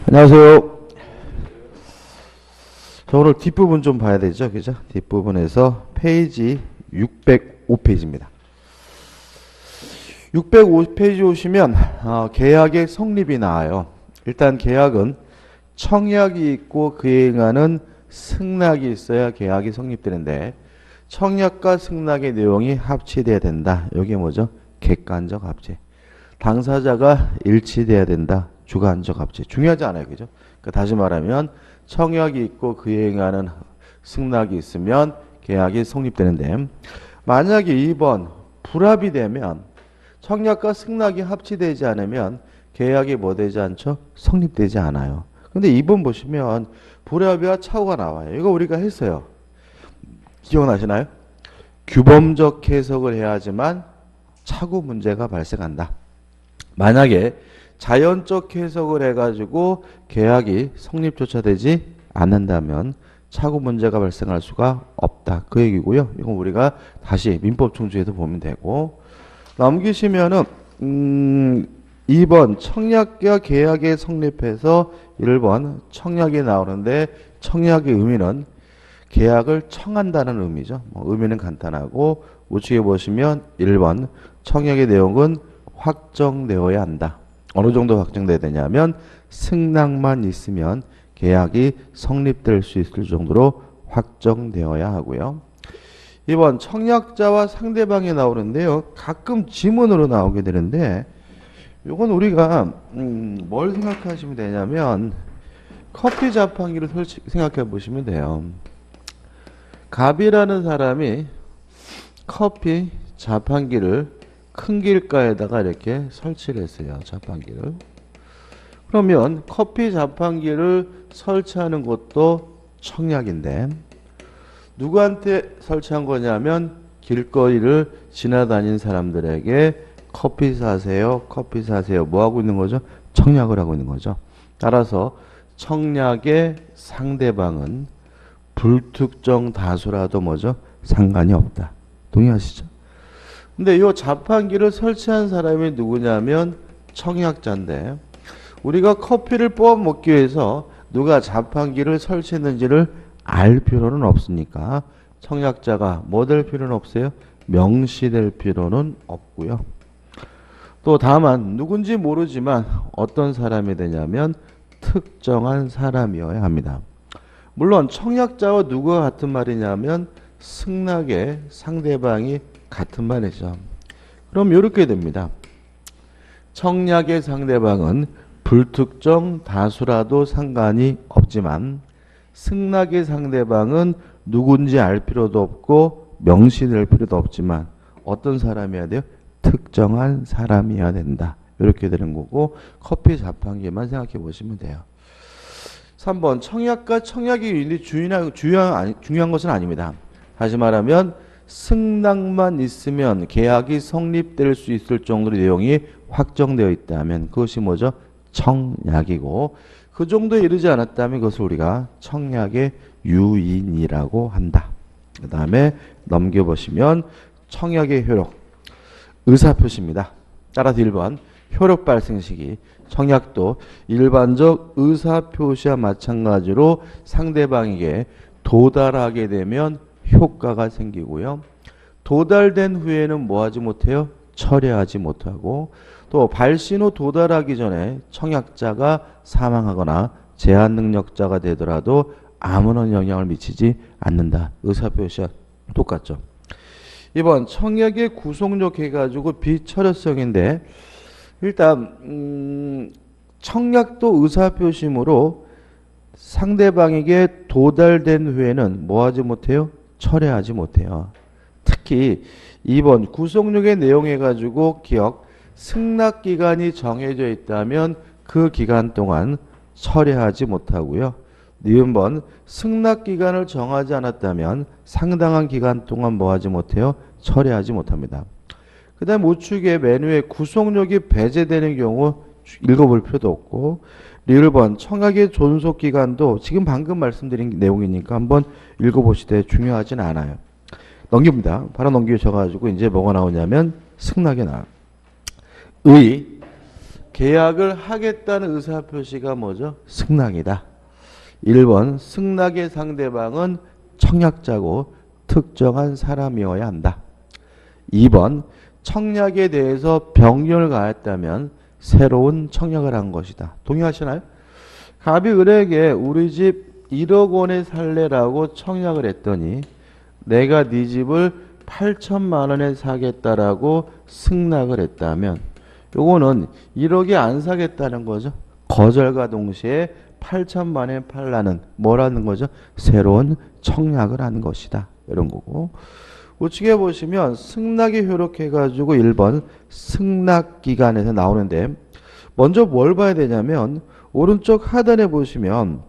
안녕하세요. 자, 오늘 뒷부분 좀 봐야 되죠. 그죠? 뒷부분에서 페이지 605페이지입니다. 605페이지 오시면 계약의 성립이 나와요. 일단 계약은 청약이 있고 그에 응하는 승낙이 있어야 계약이 성립되는데 청약과 승낙의 내용이 합치돼야 된다. 이게 뭐죠? 객관적 합치. 당사자가 일치돼야 된다. 주관적 합치. 중요하지 않아요. 그죠? 그러니까 다시 말하면 청약이 있고 그에 응하는 승낙이 있으면 계약이 성립되는데 만약에 2번 불합이 되면 청약과 승낙이 합치되지 않으면 계약이 뭐 되지 않죠? 성립되지 않아요. 근데 2번 보시면 불합의와 차후가 나와요. 이거 우리가 했어요. 기억나시나요? 규범적 해석을 해야지만 차후 문제가 발생한다. 만약에 자연적 해석을 해가지고 계약이 성립조차 되지 않는다면 차후 문제가 발생할 수가 없다. 그 얘기고요. 이건 우리가 다시 민법 총주에도 보면 되고 넘기시면은 2번 청약과 계약에 성립해서 1번 청약이 나오는데 청약의 의미는 계약을 청한다는 의미죠. 의미는 간단하고 우측에 보시면 1번 청약의 내용은 확정되어야 한다. 어느 정도 확정돼야 되냐면 승낙만 있으면 계약이 성립될 수 있을 정도로 확정되어야 하고요. 2번 청약자와 상대방이 나오는데요. 가끔 지문으로 나오게 되는데 이건 우리가 뭘 생각하시면 되냐면 커피 자판기를 생각해 보시면 돼요. 갑이라는 사람이 커피 자판기를 큰 길가에다가 이렇게 설치를 했어요. 자판기를. 그러면 커피 자판기를 설치하는 것도 청약인데 누구한테 설치한 거냐면 길거리를 지나다닌 사람들에게 커피 사세요. 커피 사세요. 뭐 하고 있는 거죠? 청약을 하고 있는 거죠. 따라서 청약의 상대방은 불특정 다수라도 뭐죠? 상관이 없다. 동의하시죠? 근데 이 자판기를 설치한 사람이 누구냐면 청약자인데 우리가 커피를 뽑아 먹기 위해서 누가 자판기를 설치했는지를 알 필요는 없으니까 청약자가 뭐 될 필요는 없어요? 명시될 필요는 없고요. 또 다만 누군지 모르지만 어떤 사람이 되냐면 특정한 사람이어야 합니다. 물론 청약자와 누가 같은 말이냐면 승낙의 상대방이 같은 말이죠. 그럼 이렇게 됩니다. 청약의 상대방은 불특정 다수라도 상관이 없지만 승낙의 상대방은 누군지 알 필요도 없고 명시될 필요도 없지만 어떤 사람이어야 돼요? 특정한 사람이어야 된다. 이렇게 되는 거고 커피 자판기만 생각해 보시면 돼요. 3번 청약과 청약의 유인이 중요한 것은 아닙니다. 다시 말하면 승낙만 있으면 계약이 성립될 수 있을 정도의 내용이 확정되어 있다면 그것이 뭐죠? 청약이고 그 정도에 이르지 않았다면 그것을 우리가 청약의 유인이라고 한다. 그 다음에 넘겨보시면 청약의 효력 의사표시입니다. 따라서 1번 효력 발생 시기 청약도 일반적 의사표시와 마찬가지로 상대방에게 도달하게 되면 효과가 생기고요. 도달된 후에는 뭐 하지 못해요? 철회하지 못하고 또 발신 후 도달하기 전에 청약자가 사망하거나 제한 능력자가 되더라도 아무런 영향을 미치지 않는다. 의사표시와 똑같죠. 2번 청약의 구속력 해가지고 비철회성인데 일단 청약도 의사표시므로 상대방에게 도달된 후에는 뭐 하지 못해요? 철회하지 못해요. 특히 2번 구속력의 내용 해가지고 기억 승낙기간이 정해져 있다면 그 기간 동안 철회하지 못하고요. 니은번 승낙기간을 정하지 않았다면 상당한 기간 동안 뭐 하지 못해요? 철회하지 못합니다. 그 다음 우측에 메뉴에 구속력이 배제되는 경우 읽어볼 필요도 없고 리을번 청약의 존속기간도 지금 방금 말씀드린 내용이니까 한번 읽어보시되 중요하진 않아요. 넘깁니다. 바로 넘기셔가지고 이제 뭐가 나오냐면 승낙이 나와요. 계약을 하겠다는 의사표시가 뭐죠? 승낙이다. 1번 승낙의 상대방은 청약자고 특정한 사람이어야 한다. 2번 청약에 대해서 병렬을 가했다면 새로운 청약을 한 것이다. 동의하시나요? 갑이 을에게 우리 집 1억 원에 살래라고 청약을 했더니 내가 네 집을 8천만 원에 사겠다라고 승낙을 했다면 요거는 1억에 안 사겠다는 거죠. 거절과 동시에 8천만 원에 팔라는 뭐라는 거죠? 새로운 청약을 하는 것이다. 이런 거고. 우측에 보시면 승낙이 효력해가지고 1번 승낙기간에서 나오는데 먼저 뭘 봐야 되냐면 오른쪽 하단에 보시면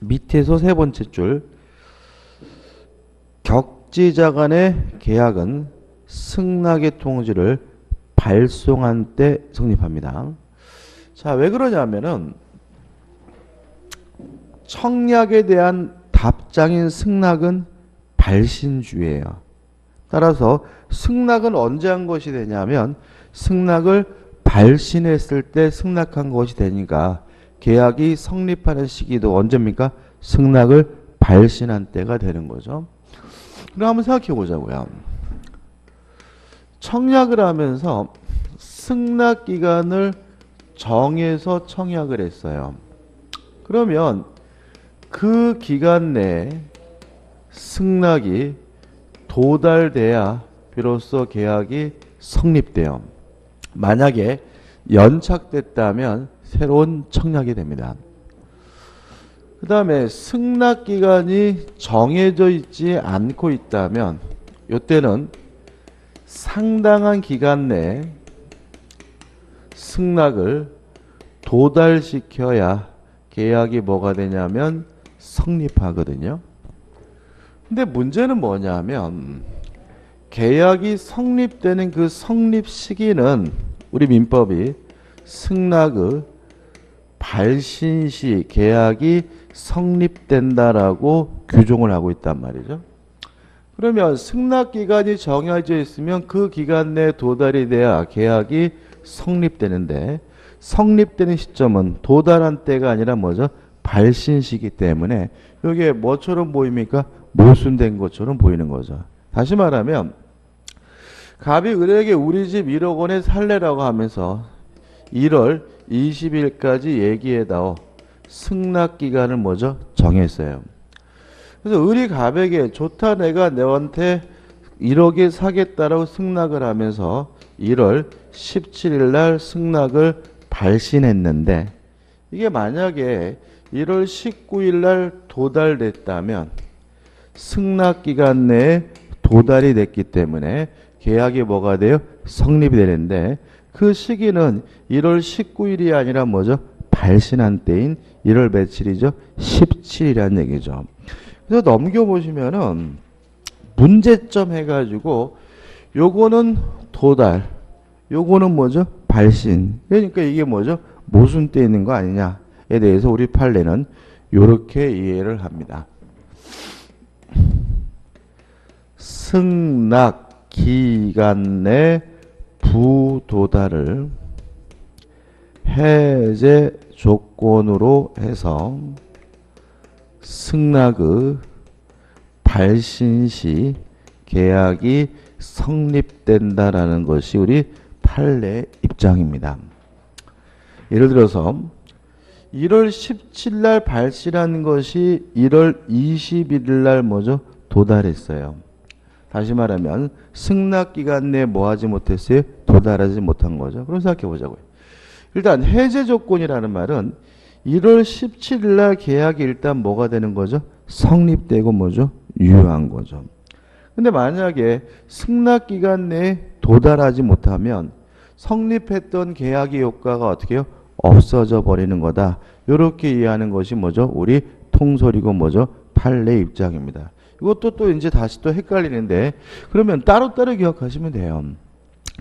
밑에서 세 번째 줄 격지자 간의 계약은 승낙의 통지를 발송한 때 성립합니다. 자, 왜 그러냐면은 청약에 대한 답장인 승낙은 발신주예요. 따라서 승낙은 언제 한 것이 되냐면 승낙을 발신했을 때 승낙한 것이 되니까 계약이 성립하는 시기도 언제입니까? 승낙을 발신한 때가 되는 거죠. 그럼 한번 생각해 보자고요. 청약을 하면서 승낙 기간을 정해서 청약을 했어요. 그러면 그 기간 내에 승낙이 도달돼야 비로소 계약이 성립돼요. 만약에 연착됐다면 새로운 청약이 됩니다. 그 다음에 승낙 기간이 정해져 있지 않고 있다면 이때는 상당한 기간 내에 승낙을 도달시켜야 계약이 뭐가 되냐면 성립하거든요. 근데 문제는 뭐냐면 계약이 성립되는 그 성립 시기는 우리 민법이 승낙의 발신 시 계약이 성립된다라고 규정을 하고 있단 말이죠. 그러면 승낙 기간이 정해져 있으면 그 기간 내에 도달이 돼야 계약이 성립되는데 성립되는 시점은 도달한 때가 아니라 뭐죠? 발신 시기 때문에 이게 뭐처럼 보입니까? 모순된 것처럼 보이는 거죠. 다시 말하면 갑이 을에게 우리 집 1억 원에 살래라고 하면서 1월 20일까지 얘기해다오 승낙 기간을 뭐죠? 정했어요. 그래서 을이 갑에게 좋다 내가 너한테 1억에 사겠다라고 승낙을 하면서 1월 17일 날 승낙을 발신했는데 이게 만약에 1월 19일 날 도달됐다면 승낙 기간 내에 도달이 됐기 때문에 계약이 뭐가 돼요? 성립이 되는데 그 시기는 1월 19일이 아니라 뭐죠? 발신한 때인 1월 며칠이죠? 17일이라는 얘기죠. 그래서 넘겨보시면은 문제점 해가지고 요거는 도달, 요거는 뭐죠? 발신. 그러니까 이게 뭐죠? 모순돼 있는 거 아니냐에 대해서 우리 판례는 요렇게 이해를 합니다. 승낙 기간 내 부도달을 해제 조건으로 해서 승낙의 발신 시 계약이 성립된다라는 것이 우리 판례 입장입니다. 예를 들어서 1월 17일 날 발신한 것이 1월 21일 날 뭐죠? 도달했어요. 다시 말하면 승낙 기간 내에 뭐 하지 못했어요? 도달하지 못한 거죠. 그럼 생각해 보자고요. 일단 해제 조건이라는 말은 1월 17일 날 계약이 일단 뭐가 되는 거죠? 성립되고 뭐죠? 유효한 거죠. 근데 만약에 승낙 기간 내에 도달하지 못하면 성립했던 계약의 효과가 어떻게 해요? 없어져 버리는 거다. 이렇게 이해하는 것이 뭐죠? 우리 통설이고 뭐죠? 판례 입장입니다. 이것도 또 이제 다시 또 헷갈리는데 그러면 따로따로 기억하시면 돼요.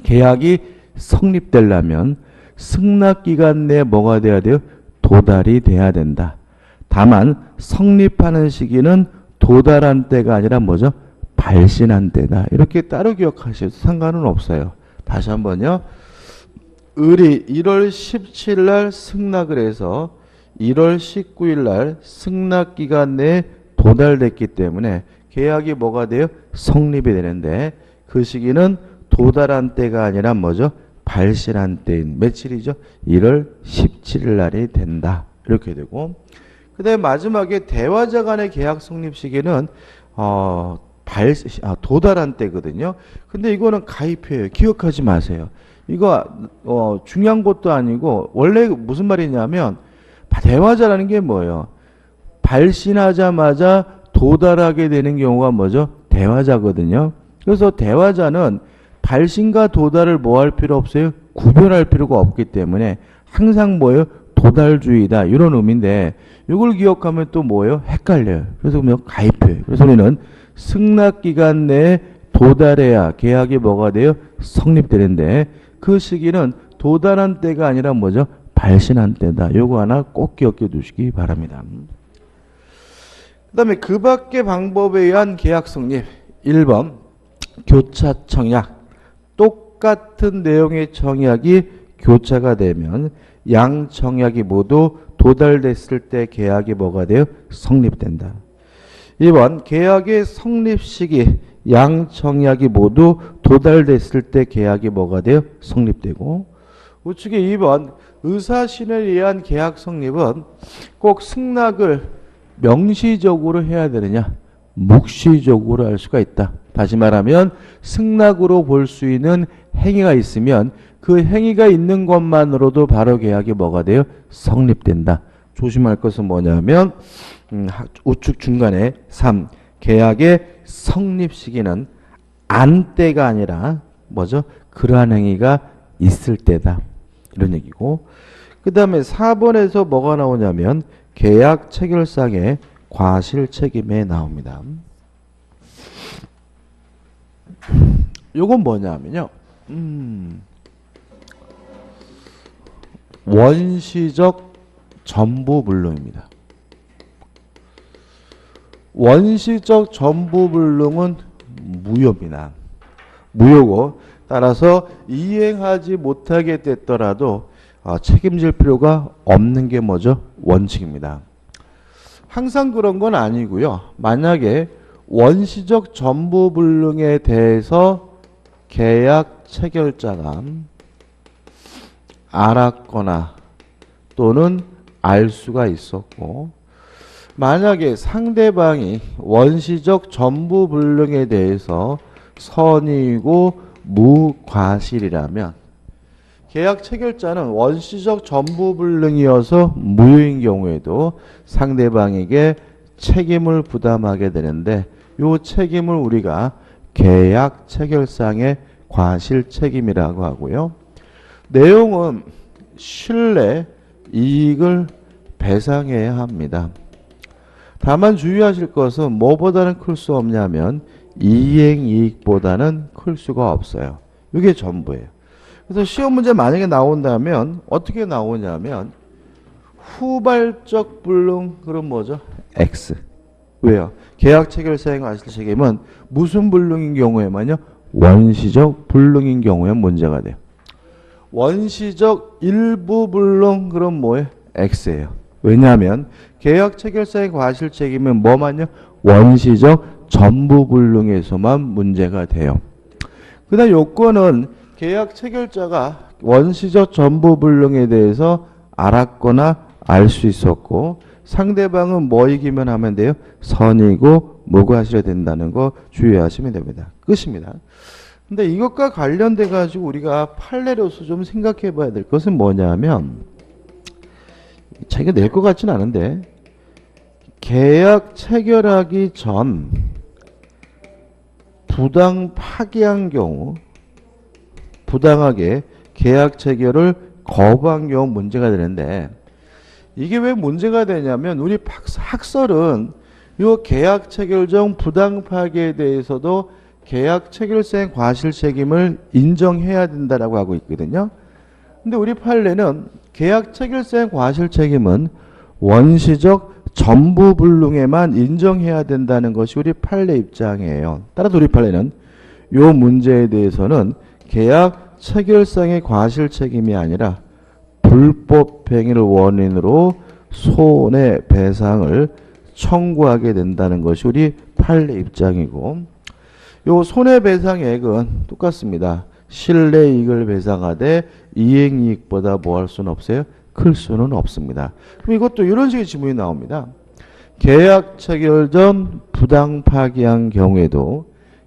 계약이 성립되려면 승낙 기간 내에 뭐가 돼야 돼요? 도달이 돼야 된다. 다만 성립하는 시기는 도달한 때가 아니라 뭐죠? 발신한 때다. 이렇게 따로 기억하셔도 상관은 없어요. 다시 한번요. 을이 1월 17일 날 승낙을 해서 1월 19일 날 승낙 기간 내에 도달됐기 때문에 계약이 뭐가 돼요? 성립이 되는데 그 시기는 도달한 때가 아니라 뭐죠? 발신한 때인 며칠이죠? 1월 17일 날이 된다. 이렇게 되고 그 다음에 마지막에 대화자 간의 계약 성립 시기는 도달한 때거든요. 근데 이거는 가입해요. 기억하지 마세요. 이거 중요한 것도 아니고 원래 무슨 말이냐면 대화자라는 게 뭐예요? 발신하자마자 도달하게 되는 경우가 뭐죠? 대화자거든요. 그래서 대화자는 발신과 도달을 뭐 할 필요 없어요? 구별할 필요가 없기 때문에 항상 뭐예요? 도달주의다. 이런 의미인데 이걸 기억하면 또 뭐예요? 헷갈려요. 그래서 그냥 가입해요. 그래서 우리는 승낙기간 내에 도달해야 계약이 뭐가 돼요? 성립되는데 그 시기는 도달한 때가 아니라 뭐죠? 발신한 때다. 요거 하나 꼭 기억해 두시기 바랍니다. 그 다음에 그 밖의 방법에 의한 계약 성립. 1번 교차 청약. 똑같은 내용의 청약이 교차가 되면 양 청약이 모두 도달됐을 때 계약이 뭐가 돼요? 성립된다. 2번 계약의 성립 시기 양 청약이 모두 도달됐을 때 계약이 뭐가 돼요? 성립되고 우측에 2번 의사신에 의한 계약 성립은 꼭 승낙을 명시적으로 해야 되느냐 묵시적으로 할 수가 있다. 다시 말하면 승낙으로 볼 수 있는 행위가 있으면 그 행위가 있는 것만으로도 바로 계약이 뭐가 돼요? 성립된다. 조심할 것은 뭐냐면 우측 중간에 3. 계약의 성립 시기는 안 때가 아니라 뭐죠? 그러한 행위가 있을 때다. 이런 얘기고 그 다음에 4번에서 뭐가 나오냐면 계약 체결상의 과실 책임에 나옵니다. 요건 뭐냐면요. 원시적 전부불능입니다. 원시적 전부불능은 무효입니다. 무효고 따라서 이행하지 못하게 됐더라도 책임질 필요가 없는 게 뭐죠? 원칙입니다. 항상 그런 건 아니고요. 만약에 원시적 전부불능에 대해서 계약 체결자가 알았거나 또는 알 수가 있었고 만약에 상대방이 원시적 전부불능에 대해서 선의이고 무과실이라면 계약 체결자는 원시적 전부불능이어서 무효인 경우에도 상대방에게 책임을 부담하게 되는데 이 책임을 우리가 계약 체결상의 과실 책임이라고 하고요. 내용은 신뢰, 이익을 배상해야 합니다. 다만 주의하실 것은 뭐보다는 클 수 없냐면 이행이익보다는 클 수가 없어요. 이게 전부예요. 그래서 시험 문제 만약에 나온다면 어떻게 나오냐면 후발적 불능 그럼 뭐죠? X. 왜요? 계약 체결사행 과실 책임은 무슨 불능인 경우에만요? 원시적 불능인 경우에 문제가 돼요. 원시적 일부 불능 그럼 뭐예요? X예요. 왜냐하면 계약 체결사행 과실 책임은 뭐만요? 원시적 전부 불능에서만 문제가 돼요. 그 다음 요건은 계약 체결자가 원시적 전부 불능에 대해서 알았거나 알 수 있었고 상대방은 뭐이기면 하면 돼요? 선이고 무과실이 된다는 거 주의하시면 됩니다. 끝입니다. 근데 이것과 관련돼 가지고 우리가 판례로서 좀 생각해 봐야 될 것은 뭐냐면 자기가 낼 것 같진 않은데 계약 체결하기 전 부당 파기한 경우 부당하게 계약 체결을 거부한 경우 문제가 되는데 이게 왜 문제가 되냐면 우리 학설은 이 계약 체결 중 부당 파기에 대해서도 계약 체결생 과실 책임을 인정해야 된다라고 하고 있거든요. 근데 우리 판례는 계약 체결생 과실 책임은 원시적 전부 불능에만 인정해야 된다는 것이 우리 판례 입장이에요. 따라서 우리 판례는 이 문제에 대해서는 계약 체결상의 과실 책임이 아니라 불법 행위를 원인으로 손해배상을 청구하게 된다는 것이 우리 판례 입장이고, 요 손해배상액은 똑같습니다. 실내이익을 배상하되 이행이익보다 뭐 할 수는 없어요? 클 수는 없습니다. 그럼 이것도 이런 식의 질문이 나옵니다. 계약 체결 전 부당 파기한 경우에도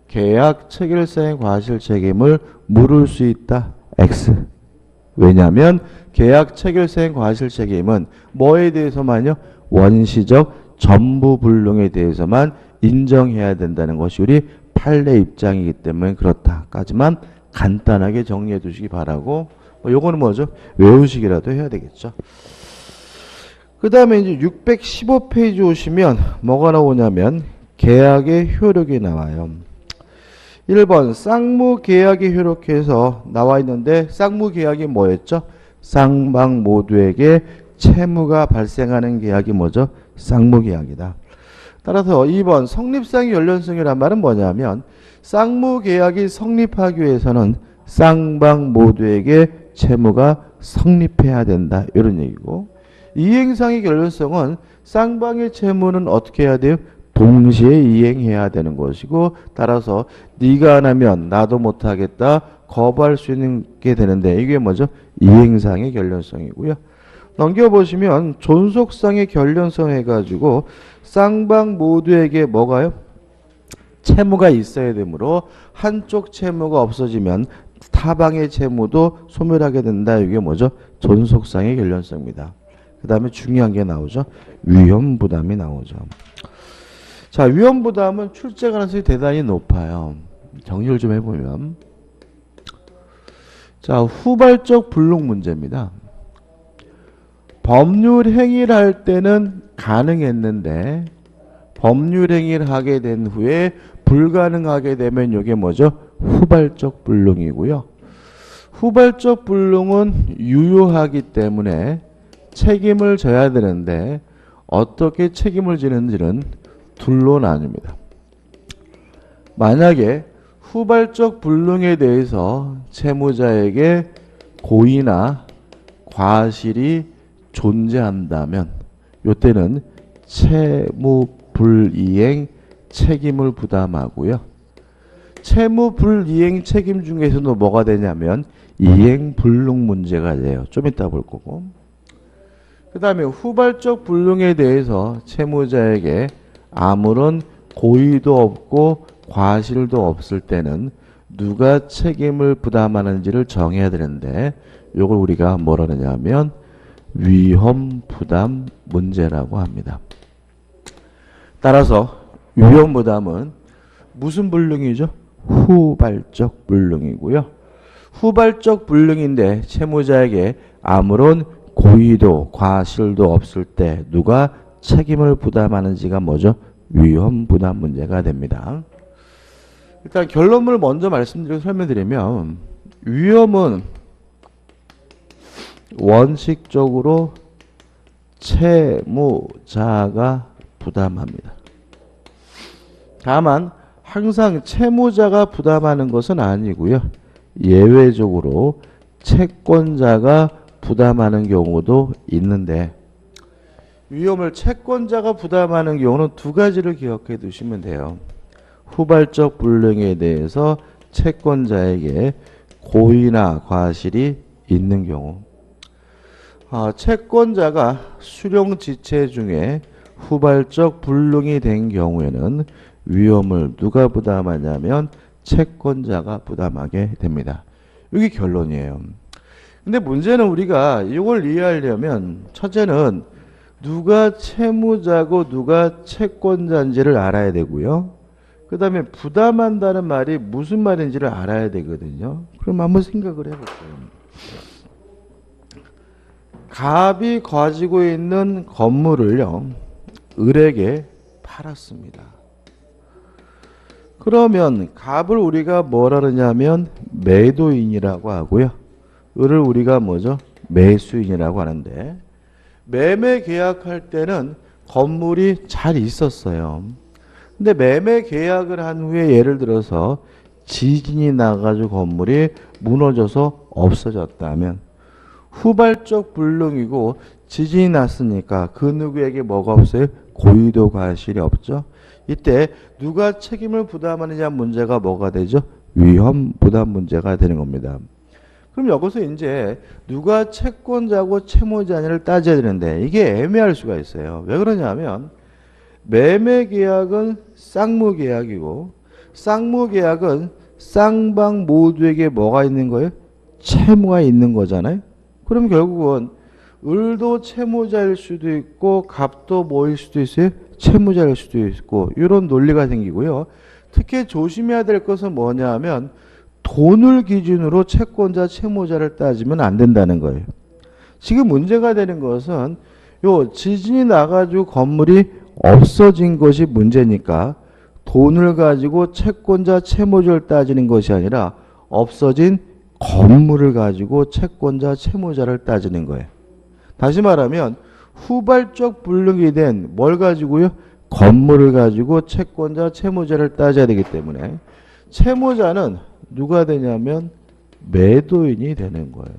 계약 체결상의 과실 책임을 물을 수 있다. X. 왜냐하면 계약 체결상의 과실 책임은 뭐에 대해서만요? 원시적 전부 불능에 대해서만 인정해야 된다는 것이 우리 판례 입장이기 때문에 그렇다까지만 간단하게 정리해 두시기 바라고, 요거는 뭐죠? 외우시기라도 해야 되겠죠. 그 다음에 이제 615페이지 오시면 뭐가 나오냐면 계약의 효력이 나와요. 1번 쌍무계약이 효력해서 나와 있는데, 쌍무계약이 뭐였죠? 쌍방 모두에게 채무가 발생하는 계약이 뭐죠? 쌍무계약이다. 따라서 2번 성립상의 연련성이란 말은 뭐냐면, 쌍무계약이 성립하기 위해서는 쌍방 모두에게 채무가 성립해야 된다, 이런 얘기고, 이행상의 연련성은 쌍방의 채무는 어떻게 해야 돼요? 동시에 이행해야 되는 것이고, 따라서 네가 안 하면 나도 못하겠다 거부할 수 있는 게 되는데, 이게 뭐죠? 이행상의 결련성이고요. 넘겨보시면 존속상의 결련성 해가지고 쌍방 모두에게 뭐가요? 채무가 있어야 되므로 한쪽 채무가 없어지면 타방의 채무도 소멸하게 된다. 이게 뭐죠? 존속상의 결련성입니다. 그 다음에 중요한 게 나오죠. 위험부담이 나오죠. 자, 위험부담은 출제 가능성이 대단히 높아요. 정리를 좀 해보면, 자, 후발적 불능 문제입니다. 법률 행위를 할 때는 가능했는데 법률 행위를 하게 된 후에 불가능하게 되면 이게 뭐죠? 후발적 불능이고요. 후발적 불능은 유효하기 때문에 책임을 져야 되는데 어떻게 책임을 지는지는 둘로 나뉩니다. 만약에 후발적 불능에 대해서 채무자에게 고의나 과실이 존재한다면 이때는 채무불이행 책임을 부담하고요. 채무불이행 책임 중에서도 뭐가 되냐면 이행불능 문제가 돼요. 좀 이따 볼 거고. 그 다음에 후발적 불능에 대해서 채무자에게 아무런 고의도 없고 과실도 없을 때는 누가 책임을 부담하는지를 정해야 되는데, 이걸 우리가 뭐라 하냐면 위험부담 문제라고 합니다. 따라서 위험부담은 무슨 불능이죠? 후발적 불능이고요. 후발적 불능인데 채무자에게 아무런 고의도 과실도 없을 때 누가 책임을 부담하는지가 뭐죠? 위험부담 문제가 됩니다. 일단 결론을 먼저 말씀드리고 설명드리면, 위험은 원칙적으로 채무자가 부담합니다. 다만 항상 채무자가 부담하는 것은 아니고요. 예외적으로 채권자가 부담하는 경우도 있는데, 위험을 채권자가 부담하는 경우는 두 가지를 기억해 두시면 돼요. 후발적 불능에 대해서 채권자에게 고의나 과실이 있는 경우, 채권자가 수령 지체 중에 후발적 불능이 된 경우에는 위험을 누가 부담하냐면 채권자가 부담하게 됩니다. 이게 결론이에요. 근데 문제는 우리가 이걸 이해하려면 첫째는 누가 채무자고 누가 채권자인지를 알아야 되고요. 그 다음에 부담한다는 말이 무슨 말인지를 알아야 되거든요. 그럼 한번 생각을 해볼게요. 갑이 가지고 있는 건물을요, 을에게 팔았습니다. 그러면 갑을 우리가 뭐라 그러냐면 매도인이라고 하고요. 을을 우리가 뭐죠? 매수인이라고 하는데, 매매 계약할 때는 건물이 잘 있었어요. 근데 매매 계약을 한 후에 예를 들어서 지진이 나가지고 건물이 무너져서 없어졌다면 후발적 불능이고 지진이 났으니까 그 누구에게 뭐가 없어요? 고의도 과실이 없죠. 이때 누가 책임을 부담하느냐 문제가 뭐가 되죠? 위험 부담 문제가 되는 겁니다. 그럼 여기서 이제 누가 채권자고 채무자냐를 따져야 되는데 이게 애매할 수가 있어요. 왜 그러냐면 매매 계약은 쌍무 계약이고 쌍무 계약은 쌍방 모두에게 뭐가 있는 거예요? 채무가 있는 거잖아요. 그럼 결국은 을도 채무자일 수도 있고 갑도 뭐일 수도 있어요? 채무자일 수도 있고 이런 논리가 생기고요. 특히 조심해야 될 것은 뭐냐 하면 돈을 기준으로 채권자 채무자를 따지면 안 된다는 거예요. 지금 문제가 되는 것은 요 지진이 나가지고 건물이 없어진 것이 문제니까 돈을 가지고 채권자 채무자를 따지는 것이 아니라 없어진 건물을 가지고 채권자 채무자를 따지는 거예요. 다시 말하면 후발적 불능이 된 뭘 가지고요? 건물을 가지고 채권자 채무자를 따져야 되기 때문에 채무자는 누가 되냐면 매도인이 되는 거예요.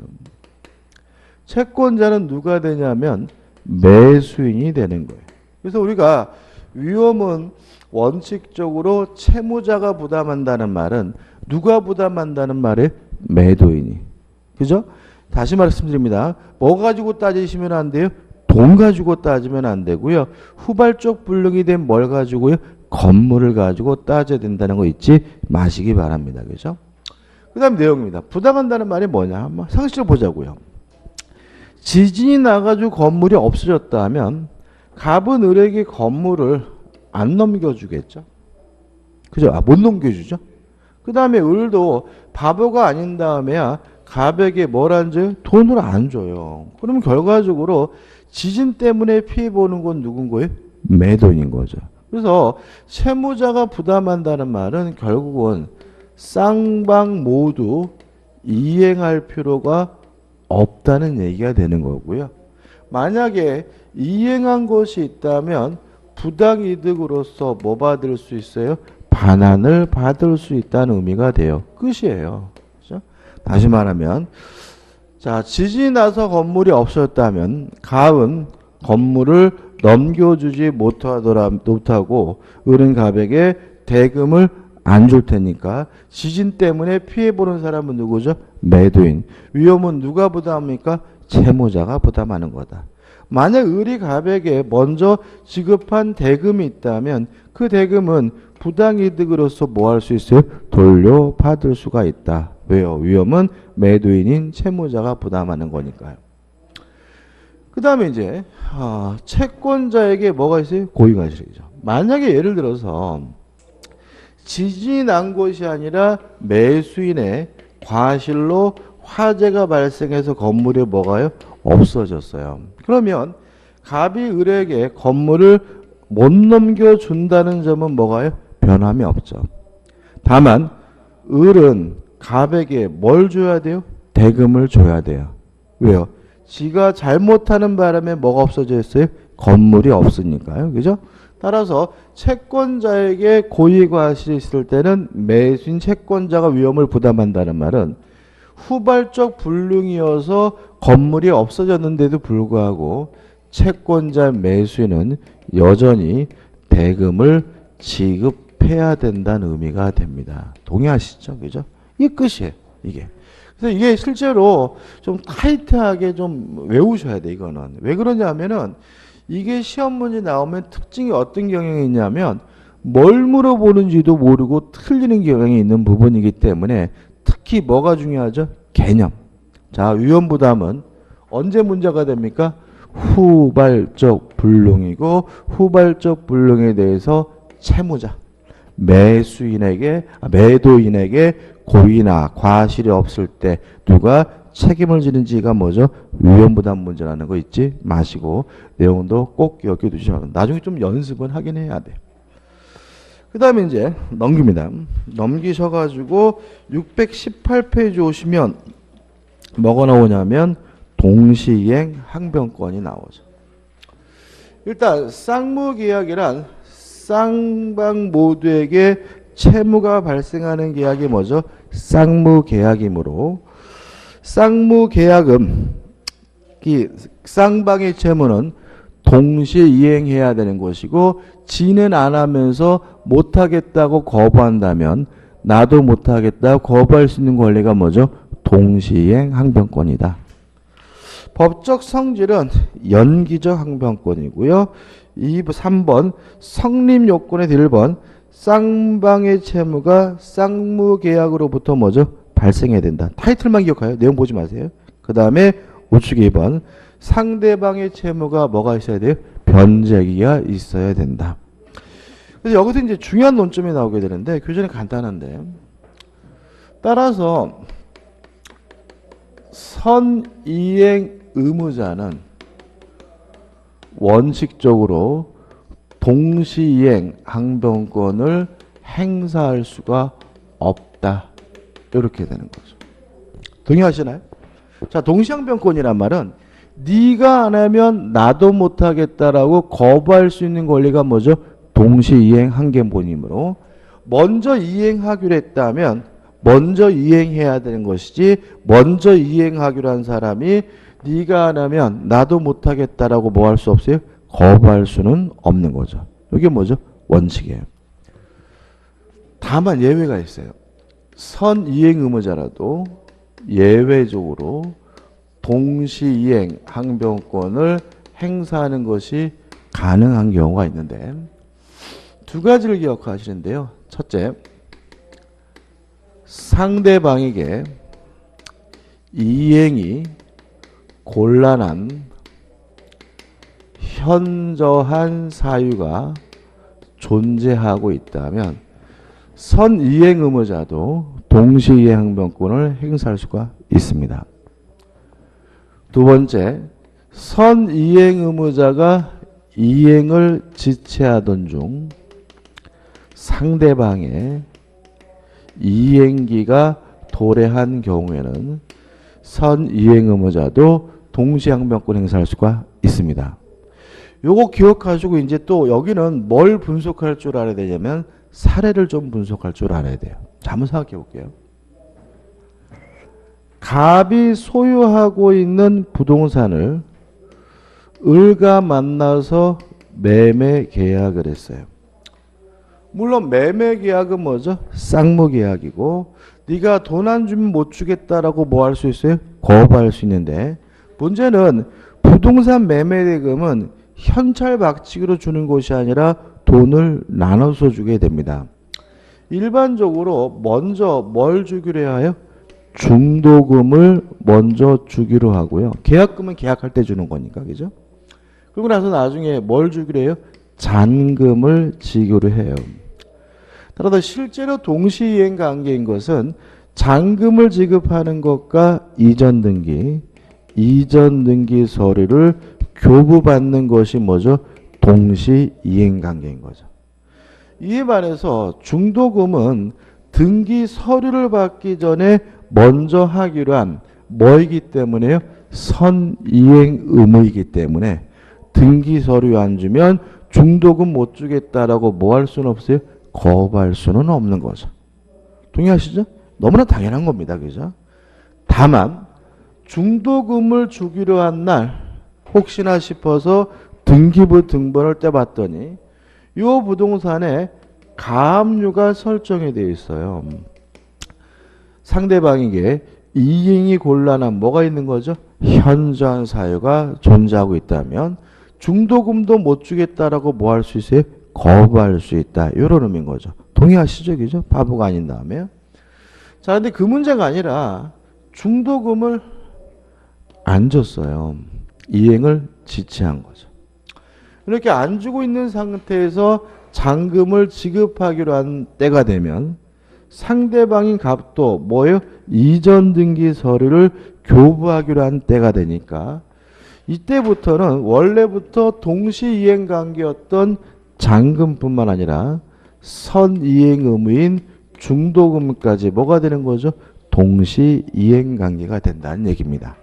채권자는 누가 되냐면 매수인이 되는 거예요. 그래서 우리가 위험은 원칙적으로 채무자가 부담한다는 말은 누가 부담한다는 말에 매도인이. 그죠? 다시 말씀드립니다. 뭐 가지고 따지시면 안 돼요? 돈 가지고 따지면 안 되고요. 후발적 불능이 된 뭘 가지고요? 건물을 가지고 따져야 된다는 거 잊지 마시기 바랍니다. 그죠? 그 다음 내용입니다. 부담한다는 말이 뭐냐? 한번 상식적으로 보자고요. 지진이 나가지고 건물이 없어졌다 하면 갑은 을에게 건물을 안 넘겨주겠죠. 그죠? 못 넘겨주죠. 그 다음에 을도 바보가 아닌 다음에야 갑에게 뭘 안 줘요? 돈을 안 줘요. 그럼 결과적으로 지진 때문에 피해 보는 건 누군 거예요? 매도인인 거죠. 그래서 채무자가 부담한다는 말은 결국은 쌍방 모두 이행할 필요가 없다는 얘기가 되는 거고요. 만약에 이행한 것이 있다면 부당이득으로서 뭐 받을 수 있어요? 반환을 받을 수 있다는 의미가 돼요. 끝이에요. 그렇죠? 다시 말하면 자, 지진이 나서 건물이 없었다면 갑은 건물을 넘겨주지 못하고 을은 갑에게 대금을 안 줄 테니까 지진 때문에 피해보는 사람은 누구죠? 매도인. 위험은 누가 부담합니까? 채무자가 부담하는 거다. 만약 을이 갑에게 먼저 지급한 대금이 있다면 그 대금은 부당이득으로서 뭐 할 수 있어요? 돌려받을 수가 있다. 왜요? 위험은 매도인인 채무자가 부담하는 거니까요. 그 다음에 이제 채권자에게 뭐가 있어요? 고의과실이죠. 만약에 예를 들어서 지진이 난 것이 아니라 매수인의 과실로 화재가 발생해서 건물이 뭐가요? 없어졌어요. 그러면 갑이 을에게 건물을 못 넘겨준다는 점은 뭐가요? 변함이 없죠. 다만 을은 갑에게 뭘 줘야 돼요? 대금을 줘야 돼요. 왜요? 지가 잘못하는 바람에 뭐가 없어져 있어요? 건물이 없으니까요. 그죠? 따라서 채권자에게 고의과실이 있을 때는 매수인 채권자가 위험을 부담한다는 말은 후발적 불능이어서 건물이 없어졌는데도 불구하고 채권자 매수인은 여전히 대금을 지급해야 된다는 의미가 됩니다. 동의하시죠? 그죠? 이게 끝이에요. 이게. 그래서 이게 실제로 좀 타이트하게 좀 외우셔야 돼, 이거는. 왜 그러냐면은 이게 시험 문제 나오면 특징이 어떤 경향이 있냐면 뭘 물어보는지도 모르고 틀리는 경향이 있는 부분이기 때문에 특히 뭐가 중요하죠? 개념. 자, 위험부담은 언제 문제가 됩니까? 후발적 불능이고 후발적 불능에 대해서 채무자, 매도인에게 고의나 과실이 없을 때 누가 책임을 지는지가 뭐죠? 위험부담 문제라는 거 잊지 마시고 내용도 꼭 기억해 두시면 합니다. 나중에 좀 연습은 하긴 해야 돼요. 그 다음에 이제 넘깁니다. 넘기셔가지고 618페이지 오시면 뭐가 나오냐면 동시이행 항변권이 나오죠. 일단 쌍무계약이란 쌍방 모두에게 채무가 발생하는 계약이 뭐죠? 쌍무계약이므로 쌍무계약은 이 쌍방의 채무는 동시에 이행해야 되는 것이고 지는 안 하면서 못하겠다고 거부한다면 나도 못하겠다 거부할 수 있는 권리가 뭐죠? 동시이행 항변권이다. 법적 성질은 연기적 항변권이고요. 3번 성립 요건의 1번 쌍방의 채무가 쌍무계약으로부터 뭐죠? 발생해야 된다. 타이틀만 기억해요. 내용 보지 마세요. 그 다음에 우측 2번 상대방의 채무가 뭐가 있어야 돼요? 변제기가 있어야 된다. 그래서 여기서 이제 중요한 논점이 나오게 되는데 교재는 간단한데 따라서 선이행 의무자는 원칙적으로 동시이행 항변권을 행사할 수가 없다. 이렇게 되는 거죠. 동의하시나요? 자, 동시항변권이란 말은 네가 안 하면 나도 못하겠다라고 거부할 수 있는 권리가 뭐죠? 동시이행 항변권이므로 먼저 이행하기로 했다면 먼저 이행해야 되는 것이지 먼저 이행하기로 한 사람이 네가 안 하면 나도 못하겠다라고 뭐 할 수 없어요? 거부할 수는 없는 거죠. 이게 뭐죠? 원칙이에요. 다만 예외가 있어요. 선이행 의무자라도 예외적으로 동시이행 항변권을 행사하는 것이 가능한 경우가 있는데 두 가지를 기억하시는데요. 첫째, 상대방에게 이행이 곤란한 현저한 사유가 존재하고 있다면 선이행 의무자도 동시이행 항변권을 행사할 수가 있습니다. 두 번째, 선이행 의무자가 이행을 지체하던 중 상대방의 이행기가 도래한 경우에는 선이행 의무자도 동시항변권 행사할 수가 있습니다. 요거 기억하시고 이제 또 여기는 뭘 분석할 줄 알아야 되냐면 사례를 좀 분석할 줄 알아야 돼요. 자, 한번 생각해 볼게요. 갑이 소유하고 있는 부동산을 을과 만나서 매매 계약을 했어요. 물론 매매 계약은 뭐죠? 쌍무 계약이고 네가 돈 안 주면 못 주겠다라고 뭐 할 수 있어요? 거부할 수 있는데 문제는 부동산 매매 대금은 현찰박치기로 주는 것이 아니라 돈을 나눠서 주게 됩니다. 일반적으로 먼저 뭘 주기로 해야 해요? 중도금을 먼저 주기로 하고요. 계약금은 계약할 때 주는 거니까, 그죠? 그리고 나서 나중에 뭘 주기로 해요? 잔금을 지기로 해요. 따라서 실제로 동시이행 관계인 것은 잔금을 지급하는 것과 이전 등기 서류를 교부받는 것이 뭐죠? 동시이행 관계인 거죠. 이에 반해서 중도금은 등기 서류를 받기 전에 먼저 하기로 한 뭐이기 때문에요? 선이행 의무이기 때문에 등기 서류 안 주면 중도금 못 주겠다라고 뭐 할 수는 없어요? 거부할 수는 없는 거죠. 동의하시죠? 너무나 당연한 겁니다. 그죠? 다만 중도금을 주기로 한 날 혹시나 싶어서 등기부 등본을 떼봤더니 이 부동산에 가압류가 설정이 되어 있어요. 상대방에게 이행이 곤란한 뭐가 있는 거죠? 현저한 사유가 존재하고 있다면 중도금도 못 주겠다라고 뭐 할 수 있어요? 거부할 수 있다. 이런 의미인 거죠. 동의하시죠? 그죠? 바보가 아닌 다음에. 자, 근데 그 문제가 아니라 중도금을 안 줬어요. 이행을 지체한 거죠. 이렇게 안 주고 있는 상태에서 잔금을 지급하기로 한 때가 되면 상대방인 갑도 뭐예요? 이전 등기 서류를 교부하기로 한 때가 되니까 이때부터는 원래부터 동시이행 관계였던 잔금뿐만 아니라 선이행 의무인 중도금까지 뭐가 되는 거죠? 동시이행 관계가 된다는 얘기입니다.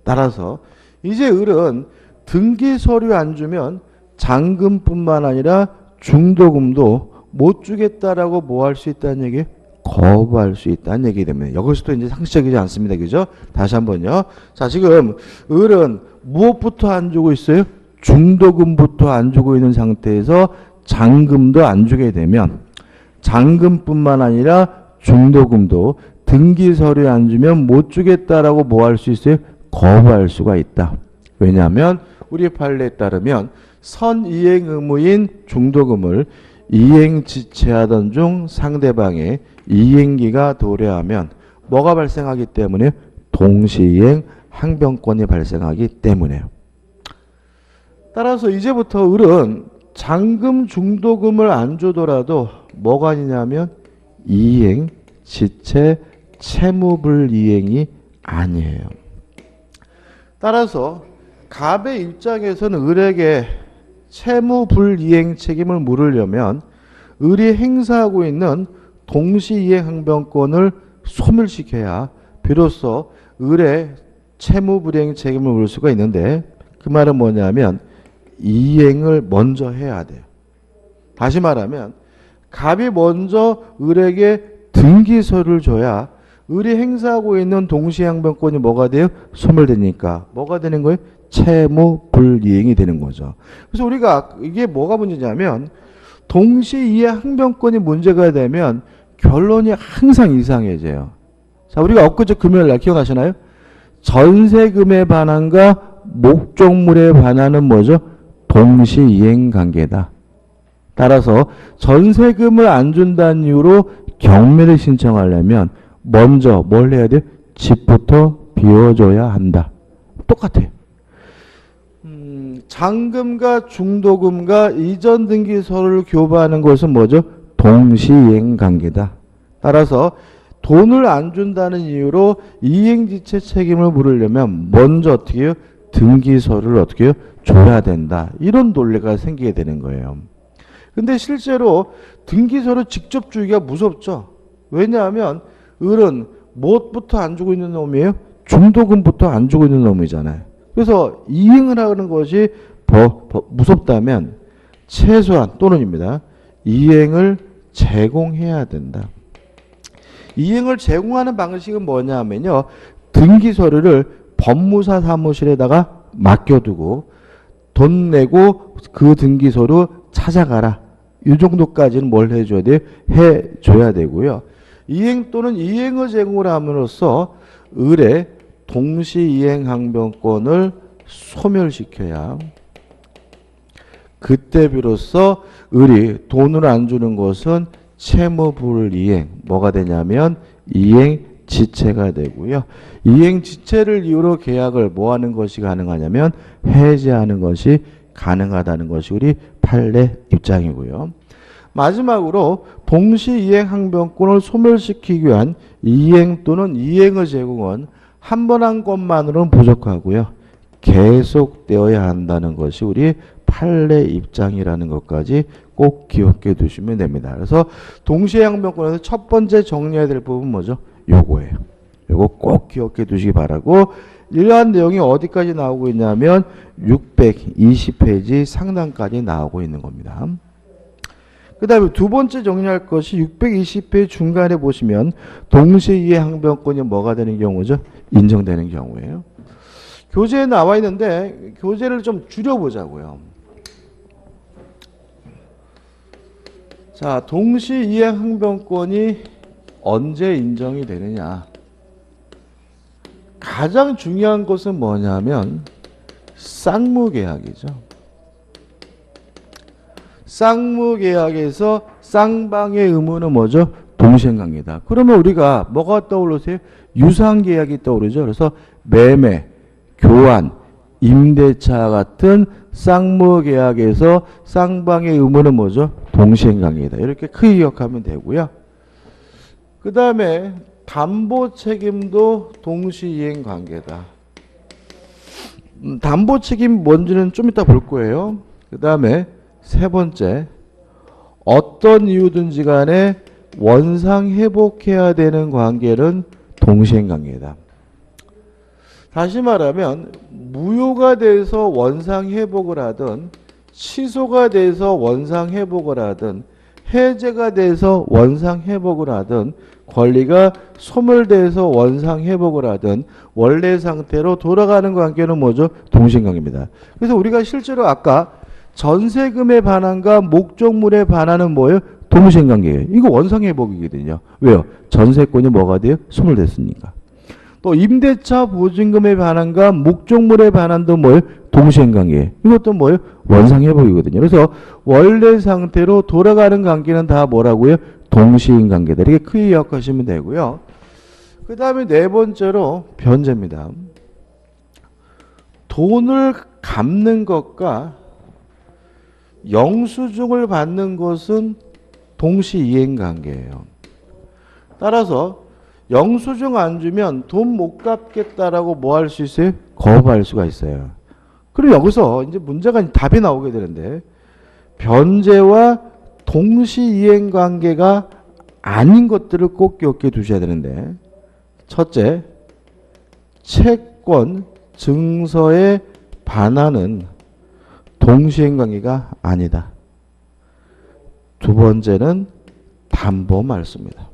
따라서 이제 을은 등기 서류 안 주면 잔금뿐만 아니라 중도금도 못 주겠다라고 뭐 할 수 있다는 얘기예요? 거부할 수 있다는 얘기 때문에 여기서도 이제 상식적이지 않습니다. 그죠? 다시 한번요. 자, 지금 을은 무엇부터 안 주고 있어요? 중도금부터 안 주고 있는 상태에서 잔금도 안 주게 되면 잔금뿐만 아니라 중도금도 등기 서류에 안 주면 못 주겠다라고 뭐 할 수 있어요? 거부할 수가 있다. 왜냐하면 우리 판례에 따르면 선이행 의무인 중도금을 이행 지체하던 중 상대방의 이행기가 도래하면 뭐가 발생하기 때문에 동시이행 항변권이 발생하기 때문에요. 따라서 이제부터 을은 잔금 중도금을 안 주더라도 뭐가 아니냐면 이행 지체 채무불이행이 아니에요. 따라서 갑의 입장에서는 을에게 채무불이행 책임을 물으려면 을이 행사하고 있는 동시이행 항변권을 소멸시켜야 비로소 을의 채무불이행 책임을 물을 수가 있는데 그 말은 뭐냐면 이행을 먼저 해야 돼요. 다시 말하면 갑이 먼저 을에게 등기서를 줘야 을이 행사하고 있는 동시항변권이 뭐가 돼요? 소멸되니까 뭐가 되는 거예요? 채무불이행이 되는 거죠. 그래서 우리가 이게 뭐가 문제냐면 동시이행 항변권이 문제가 되면 결론이 항상 이상해져요. 자, 우리가 엊그제 금요일 날 기억나시나요? 전세금에 반환과 목적물에 반환은 뭐죠? 동시이행 관계다. 따라서 전세금을 안 준다는 이유로 경매를 신청하려면 먼저 뭘 해야 돼요? 집부터 비워줘야 한다. 똑같아요. 잔금과 중도금과 이전 등기서를 교부하는 것은 뭐죠? 동시이행 관계다. 따라서 돈을 안 준다는 이유로 이행지체 책임을 물으려면 먼저 어떻게 해요? 등기서를 어떻게 해요? 줘야 된다. 이런 논리가 생기게 되는 거예요. 근데 실제로 등기서를 직접 주기가 무섭죠. 왜냐하면 을은 무엇부터 안 주고 있는 놈이에요? 중도금부터 안 주고 있는 놈이잖아요. 그래서 이행을 하는 것이 무섭다면 최소한 또는입니다. 이행을 제공해야 된다. 이행을 제공하는 방식은 뭐냐면요. 등기서류를 법무사 사무실에다가 맡겨두고 돈 내고 그 등기소로 찾아가라. 이 정도까지는 뭘 해줘야 돼요? 해줘야 되고요. 이행 또는 이행을 제공을 함으로써 을의 동시이행 항변권을 소멸시켜야 그때 비로소 을이 돈을 안 주는 것은 채무불이행 뭐가 되냐면 이행 지체가 되고요. 이행 지체를 이유로 계약을 뭐 하는 것이 가능하냐면 해지하는 것이 가능하다는 것이 우리 판례 입장이고요. 마지막으로 동시이행 항변권을 소멸시키기 위한 이행 또는 이행의 제공은 한 번 한 것만으로는 부족하고요. 계속되어야 한다는 것이 우리 판례 입장이라는 것까지 꼭 기억해 두시면 됩니다. 그래서 동시이행 항변권에서 첫 번째 정리해야 될 부분은 뭐죠? 요거예요. 요거 꼭 기억해 두시기 바라고 이러한 내용이 어디까지 나오고 있냐면 620페이지 상단까지 나오고 있는 겁니다. 그 다음에 두 번째 정리할 것이 620페이지 중간에 보시면 동시이행 항변권이 뭐가 되는 경우죠? 인정되는 경우예요. 교재에 나와 있는데 교재를 좀 줄여보자고요. 자, 동시이행 항변권이 언제 인정이 되느냐? 가장 중요한 것은 뭐냐면 쌍무계약이죠. 쌍무계약에서 쌍방의 의무는 뭐죠? 동시행관계다. 그러면 우리가 뭐가 떠오르세요? 유상계약이 떠오르죠. 그래서 매매, 교환, 임대차 같은 쌍무계약에서 쌍방의 의무는 뭐죠? 동시행관계다. 이렇게 크게 기억하면 되고요. 그 다음에 담보책임도 동시이행관계다. 담보책임 뭔지는 좀 이따 볼 거예요. 그 다음에 세 번째, 어떤 이유든지 간에 원상 회복해야 되는 관계는 동시행관계다. 다시 말하면 무효가 돼서 원상 회복을 하든 취소가 돼서 원상 회복을 하든 해제가 돼서 원상 회복을 하든 권리가 소멸돼서 원상 회복을 하든 원래 상태로 돌아가는 관계는 뭐죠? 동시행관계입니다. 그래서 우리가 실제로 아까 전세금의 반환과 목적물의 반환은 뭐예요? 동시행관계예요. 이거 원상 회복이거든요. 왜요? 전세권이 뭐가 돼요? 소멸됐으니까. 또 임대차 보증금의 반환과 목적물의 반환도 뭐예요? 동시행관계예요. 이것도 뭐예요? 원상회복이거든요. 그래서 원래 상태로 돌아가는 관계는 다 뭐라고요? 동시행관계다. 이렇게 크게 기억하시면 되고요. 그 다음에 네 번째로 변제입니다. 돈을 갚는 것과 영수증을 받는 것은 동시이행관계예요. 따라서 영수증 안 주면 돈 못 갚겠다라고 뭐 할 수 있어요? 거부할 수가 있어요. 그리고 여기서 이제 문제가 답이 나오게 되는데 변제와 동시이행 관계가 아닌 것들을 꼭 기억해 두셔야 되는데 첫째, 채권 증서의 반환은 동시이행 관계가 아니다. 두 번째는 담보 말소입니다.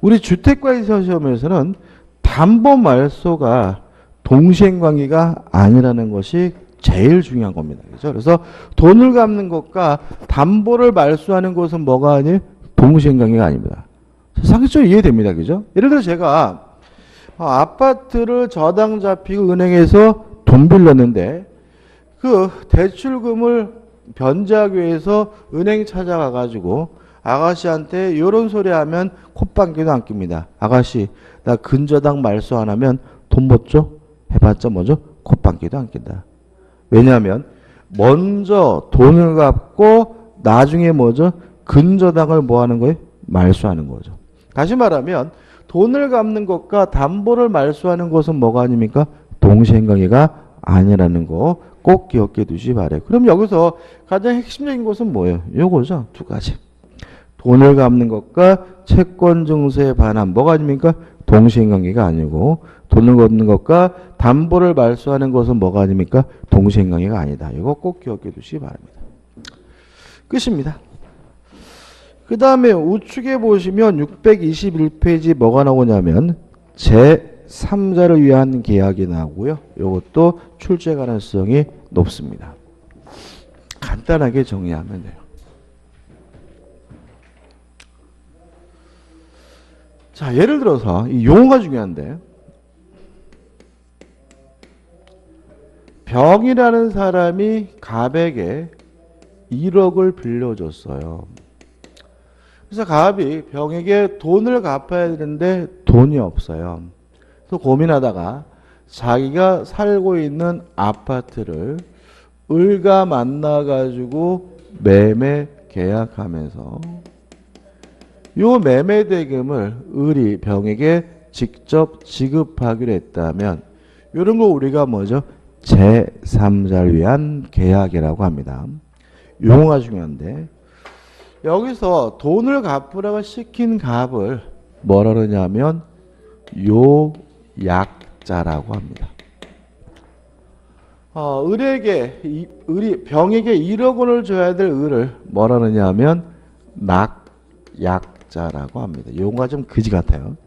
우리 주택관리사 시험에서는 담보 말소가 동시행관계가 아니라는 것이 제일 중요한 겁니다. 그렇죠? 그래서 돈을 갚는 것과 담보를 말소하는 것은 뭐가 아니에요? 동시행관계가 아닙니다. 상식적으로 이해됩니다. 그죠? 예를 들어 제가 아파트를 저당 잡히고 은행에서 돈 빌렸는데 그 대출금을 변제하기 위해서 은행 찾아가 가지고 아가씨한테 이런 소리 하면 콧방귀도 안 낍니다. 아가씨 나 근저당 말소 안 하면 돈 못 줘? 해봤자 뭐죠? 콧방귀도 안 낀다. 왜냐하면 먼저 돈을 갚고 나중에 뭐죠? 근저당을 뭐 하는 거예요? 말소하는 거죠. 다시 말하면 돈을 갚는 것과 담보를 말소하는 것은 뭐가 아닙니까? 동시행관계가 아니라는 거 꼭 기억해 두시기 바래요. 그럼 여기서 가장 핵심적인 것은 뭐예요? 요거죠. 두 가지. 돈을 갚는 것과 채권 증서의 반환 뭐가 아닙니까? 동시행관계가 아니고 돈을 걷는 것과 담보를 말소하는 것은 뭐가 아닙니까? 동시행관계가 아니다. 이거 꼭 기억해 두시기 바랍니다. 끝입니다. 그 다음에 우측에 보시면 621페이지 뭐가 나오냐면 제3자를 위한 계약이 나오고요. 이것도 출제 가능성이 높습니다. 간단하게 정리하면 돼요. 자, 예를 들어서 이 용어가 중요한데 병이라는 사람이 갑에게 1억을 빌려줬어요. 그래서 갑이 병에게 돈을 갚아야 되는데 돈이 없어요. 그래서 고민하다가 자기가 살고 있는 아파트를 을과 만나가지고 매매 계약하면서 요 매매 대금을 을이 병에게 직접 지급하기로 했다면 이런 거 우리가 뭐죠? 제3자를 위한 계약이라고 합니다. 용어가 중요한데 여기서 돈을 갚으라고 시킨 갑을 뭐라 그러냐면 요약자라고 합니다. 을이 병에게 1억 원을 줘야 될 을을 뭐라 그러냐면 낙약자라고 합니다. 용어가 좀 그지 같아요.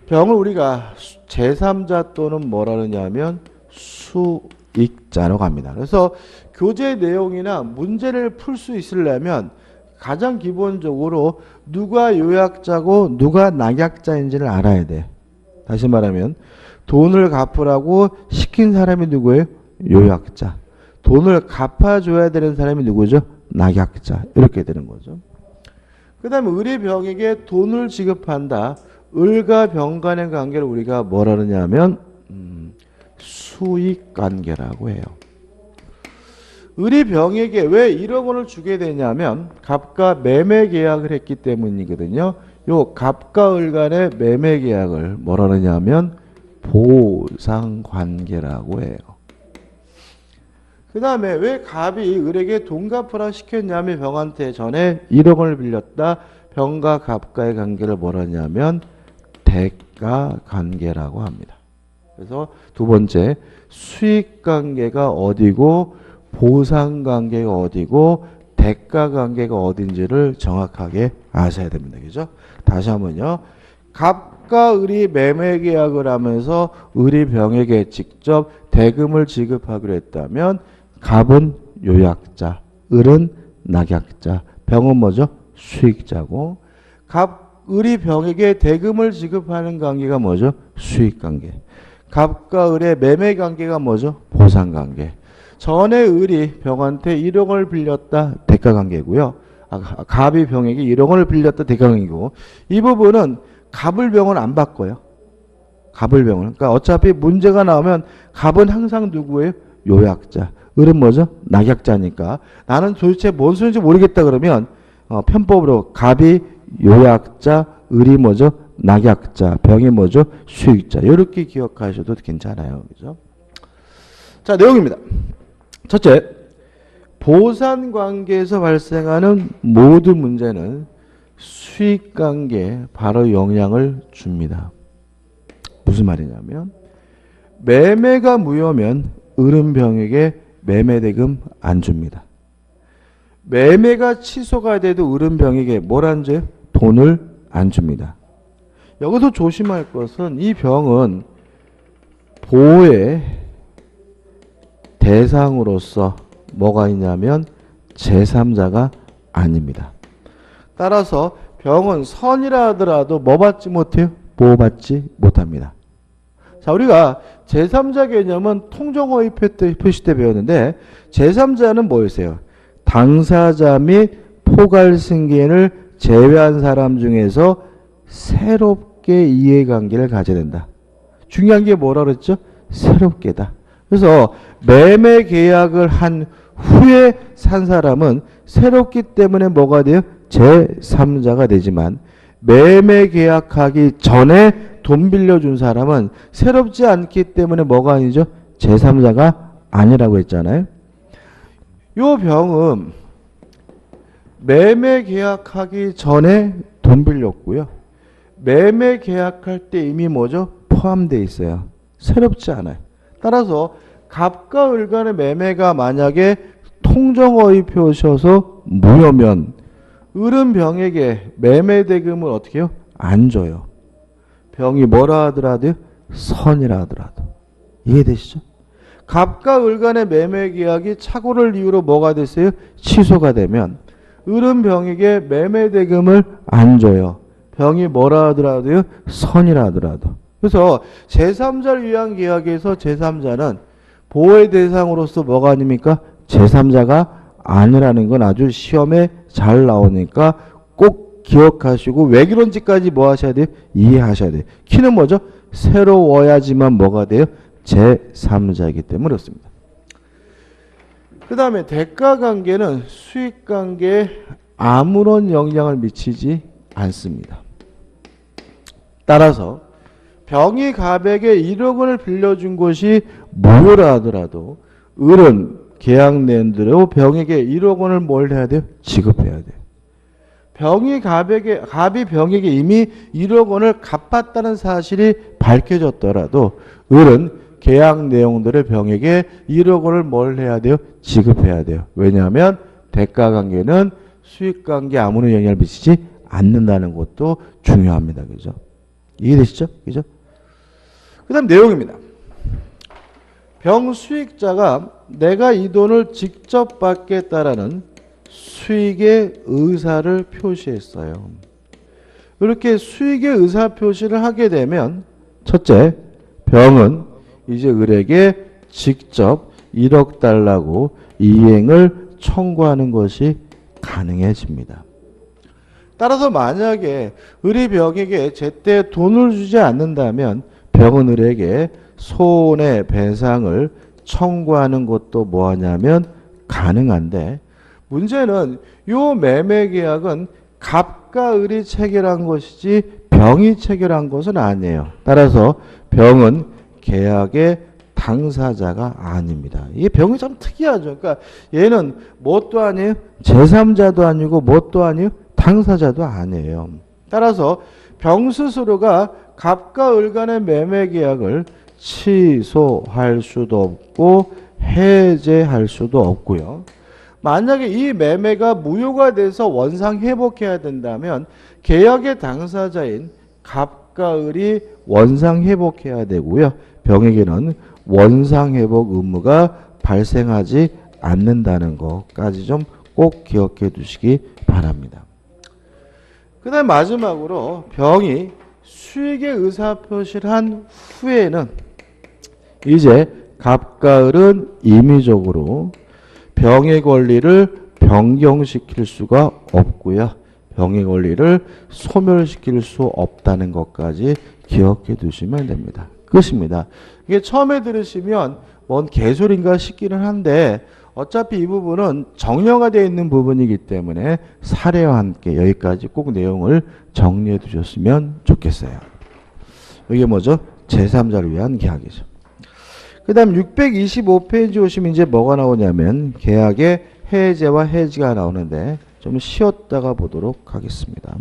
병을 우리가 제3자 또는 뭐라 그러냐면 수익자라고 합니다. 그래서 교재 내용이나 문제를 풀 수 있으려면 가장 기본적으로 누가 요약자고 누가 낙약자인지를 알아야 돼. 다시 말하면 돈을 갚으라고 시킨 사람이 누구예요? 요약자. 돈을 갚아줘야 되는 사람이 누구죠? 낙약자. 이렇게 되는 거죠. 그 다음에 을이 병에게 돈을 지급한다. 을과 병 간의 관계를 우리가 뭐라 그러냐면 수익관계라고 해요. 을이 병에게 왜 1억 원을 주게 되냐면 갑과 매매 계약을 했기 때문이거든요. 요 갑과 을 간의 매매 계약을 뭐라 그러냐면 보상관계라고 해요. 그 다음에 왜 갑이 을에게 돈 갚으라 시켰냐면 병한테 전에 1억 원을 빌렸다. 병과 갑과의 관계를 뭐라 하냐면 대가관계라고 합니다. 그래서 두 번째 수익관계가 어디고 보상관계가 어디고 대가 관계가 어딘지를 정확하게 아셔야 됩니다. 그죠? 다시 한번요. 갑과 을이 매매 계약을 하면서 을이 병에게 직접 대금을 지급하기로 했다면 갑은 요약자, 을은 낙약자, 병은 뭐죠? 수익자고 을이 병에게 대금을 지급하는 관계가 뭐죠? 수익관계. 갑과 을의 매매 관계가 뭐죠? 보상관계. 전에 을이 병한테 1억 원을 빌렸다. 대가관계고요. 갑이 병에게 1억 원을 빌렸다. 대가관계고 이 부분은 갑을 병은 안 바꿔요. 갑을 병은. 그러니까 어차피 문제가 나오면 갑은 항상 누구예요? 요약자. 을은 뭐죠? 낙약자니까. 나는 도대체 뭔 소리인지 모르겠다 그러면 편법으로 갑이 요약자, 을이 뭐죠? 낙약자, 병이 뭐죠? 수익자. 이렇게 기억하셔도 괜찮아요. 그죠? 자, 내용입니다. 첫째, 보상관계에서 발생하는 모든 문제는 수익관계에 바로 영향을 줍니다. 무슨 말이냐면 매매가 무효면 을은 병에게 매매대금 안 줍니다. 매매가 취소가 돼도 을은 병에게 뭘 안 줘요? 돈을 안 줍니다. 여기서 조심할 것은 이 병은 보호의 대상으로서 뭐가 있냐면 제3자가 아닙니다. 따라서 병은 선이라 하더라도 뭐 받지 못해요? 보호받지 못합니다. 자, 우리가 제3자 개념은 통정허위 표시 때 배웠는데 제3자는 뭐였어요? 당사자 및 포괄 승계인을 제외한 사람 중에서 새롭게 이해관계를 가져야 된다. 중요한 게 뭐라 그랬죠? 새롭게다. 그래서 매매 계약을 한 후에 산 사람은 새롭기 때문에 뭐가 돼요? 제3자가 되지만 매매 계약하기 전에 돈 빌려준 사람은 새롭지 않기 때문에 뭐가 아니죠? 제3자가 아니라고 했잖아요. 요 병은 매매 계약하기 전에 돈 빌렸고요. 매매 계약할 때 이미 뭐죠? 포함되어 있어요. 새롭지 않아요. 따라서 갑과 을 간의 매매가 만약에 통정허위 표시여서 무효면 을은 병에게 매매 대금을 어떻게 해요? 안 줘요. 병이 뭐라 하더라도요? 선이라 하더라도. 이해되시죠? 갑과 을 간의 매매 계약이 착오를 이유로 뭐가 됐어요? 취소가 되면 을은 병에게 매매 대금을 안 줘요. 병이 뭐라 하더라도요? 선이라 하더라도. 그래서 제3자를 위한 계약에서 제3자는 보호의 대상으로서 뭐가 아닙니까? 제3자가 아니라는 건 아주 시험에 잘 나오니까 꼭 기억하시고 왜 그런지까지 뭐 하셔야 돼요? 이해하셔야 돼요. 키는 뭐죠? 새로워야지만 뭐가 돼요? 제3자이기 때문에 그렇습니다. 그 다음에 대가관계는 수익관계에 아무런 영향을 미치지 않습니다. 따라서 병이 갑에게 1억 원을 빌려준 것이 무효라 하더라도 을은 계약 내용 대로 병에게 1억 원을 뭘 해야 돼요? 지급해야 돼요. 갑이 병에게 이미 1억 원을 갚았다는 사실이 밝혀졌더라도 을은 계약 내용들을 병에게 1억 원을 뭘 해야 돼요? 지급해야 돼요. 왜냐하면 대가관계는 수익관계에 아무런 영향을 미치지 않는다는 것도 중요합니다. 그죠? 이해되시죠? 그죠? 그 다음 내용입니다. 병 수익자가 내가 이 돈을 직접 받겠다라는 수익의 의사를 표시했어요. 이렇게 수익의 의사 표시를 하게 되면 첫째, 병은 이제 을에게 직접 1억 달라고 이행을 청구하는 것이 가능해집니다. 따라서 만약에 을이 병에게 제때 돈을 주지 않는다면 병은 을에게 손해배상을 청구하는 것도 뭐하냐면 가능한데 문제는 요 매매계약은 갑과 을이 체결한 것이지 병이 체결한 것은 아니에요. 따라서 병은 계약의 당사자가 아닙니다. 이 병이 참 특이하죠. 그러니까 얘는 뭣도 아니에요. 제3자도 아니고 뭣도 아니에요. 당사자도 아니에요. 따라서 병 스스로가 갑과 을 간의 매매 계약을 취소할 수도 없고 해제할 수도 없고요. 만약에 이 매매가 무효가 돼서 원상 회복해야 된다면 계약의 당사자인 갑과 을이 원상 회복해야 되고요. 병에게는 원상 회복 의무가 발생하지 않는다는 것까지 좀 꼭 기억해 두시기 바랍니다. 그 다음 마지막으로 병이 수익의 의사표시를 한 후에는 이제 갑과 을은 임의적으로 병의 권리를 변경시킬 수가 없고요. 병의 권리를 소멸시킬 수 없다는 것까지 기억해 두시면 됩니다. 끝입니다. 이게 처음에 들으시면 뭔 개소리인가 싶기는 한데 어차피 이 부분은 정형화 되어 있는 부분이기 때문에 사례와 함께 여기까지 꼭 내용을 정리해 두셨으면 좋겠어요. 이게 뭐죠? 제3자를 위한 계약이죠. 그 다음 625페이지 오시면 이제 뭐가 나오냐면 계약의 해제와 해지가 나오는데 좀 쉬었다가 보도록 하겠습니다.